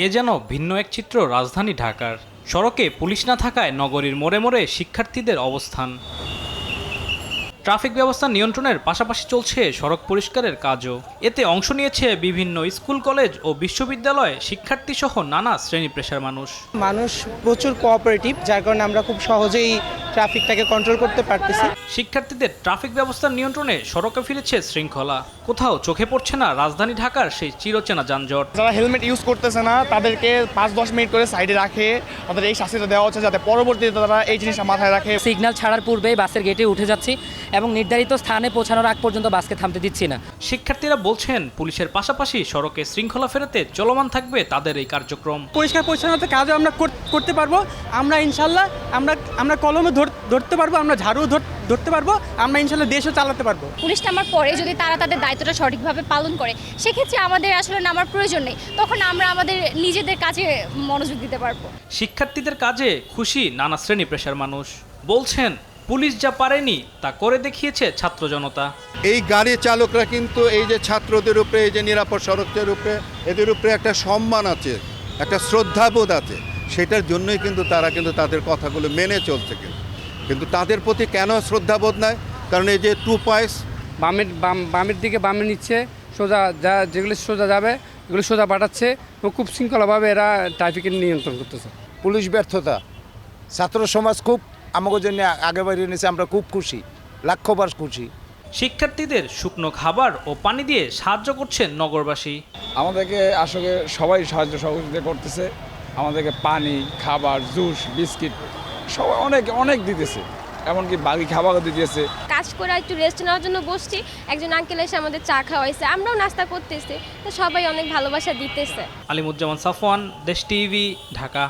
এ যেন ভিন্ন এক চিত্র রাজধানী ঢাকার। সড়কে পুলিশ না থাকায় নগরীর মোড়ে মোড়ে শিক্ষার্থীদের অবস্থান। ট্রাফিক ব্যবস্থা নিয়ন্ত্রণের পাশাপাশি চলছে সড়ক পরিষ্কারের কাজও। এতে অংশ নিয়েছে বিভিন্ন স্কুল, কলেজ ও বিশ্ববিদ্যালয়ে শিক্ষার্থীসহ নানা শ্রেণী পেশার মানুষ প্রচুর কোঅপারেটিভ, যার কারণে আমরা খুব সহজেই ট্রাফিকটাকে কন্ট্রোল করতে পারতেছি। শিক্ষার্থীদের ট্রাফিক ব্যবস্থা নিয়ন্ত্রণে সড়কে ফিরেছে শৃঙ্খলা। কোথাও চোখে পড়ছে না রাজধানী ঢাকার সেই চিরচেনা যানজট। যারা হেলমেট ইউজ করতেছে না তাদেরকে 5-10 মিনিট করে সাইডে রাখে, তাদের এই শাস্তিটা দেওয়া হচ্ছে যাতে পরবর্তীতে তারা এই জিনিসটা মাথায় রাখে। সিগন্যাল ছাড়ার পূর্বেই বাসের গেটে উঠে যাচ্ছি এবং নির্ধারিত স্থানে পৌঁছানোর আগ পর্যন্ত বাসকে থামতে দিচ্ছি না। শিক্ষার্থীরা বলছেন, পুলিশের পাশাপাশি সড়কে শৃঙ্খলা ফেরাতে চলমান থাকবে তাদের এই কার্যক্রম। পরিষ্কার পরিচ্ছন্নতার কাজও আমরা করতে পারবো। আমরা ইনশাল্লাহ আমরা কলমে ধরতে পারবো, আমরা ঝাড়ু ধরতে পারবো, আমরা ইনশাল্লাহ দেশও চালাতে পারবো। পুলিশ নামার পরে যদি তারা তাদের দায়িত্বটা সঠিকভাবে পালন করে, সেক্ষেত্রে আমাদের আসলে নামার প্রয়োজন নেই। তখন আমরা আমাদের নিজেদের কাজে মনোযোগ দিতে পারবো। শিক্ষার্থীদের কাজে খুশি নানা শ্রেণী পেশার মানুষ। বলছেন, পুলিশ যা পারেনি তা করে দেখিয়েছে ছাত্র জনতা। এই গাড়ি চালকরা কিন্তু এই যে ছাত্রদের উপরে, এই যে নিরাপদ সড়কের উপরে, এদের উপরে একটা সম্মান আছে, একটা শ্রদ্ধাবোধ আছে। সেটার জন্যই কিন্তু তারা তাদের কথাগুলো মেনে চলছে। কিন্তু তাদের প্রতি কেন শ্রদ্ধাবোধ নাই? কারণ এই যে 2 পয়েন্টস বামের দিকে বামে নিচ্ছে, সোজা যেগুলো সোজা যাবে এগুলো সোজা পাঠাচ্ছে এবং খুব শৃঙ্খলাভাবে এরা ট্রাফিকের নিয়ন্ত্রণ করতেছে। পুলিশ ব্যর্থতা, ছাত্র সমাজ খুব আমাদের জন্য আগে বাড়িয়ে নিয়েছে, আমরা খুব খুশি, লাখবার খুশি। শিক্ষার্থীদের শুকনো খাবার ও পানি দিয়ে সাহায্য করছেন নগরবাসী। আমাদেরকে আসলে সবাই সাহায্য সহযোগিতা করতেছে, আমাদেরকে পানি, খাবার, জুস, বিস্কিট সবাই অনেক দিতেছে, এমনকি বাকি খাবারও দিতেছে। কাজ করে একটু রেস্ট নেওয়ার জন্য বসছি, একজন আঙ্কেল এসে আমাদের চা খাওয়াইছে, আমরাও নাস্তা করতেছি, তো সবাই অনেক ভালোবাসা দিতেছে। আলিমুজ্জামান সাফওয়ান, দেশ টিভি, ঢাকা।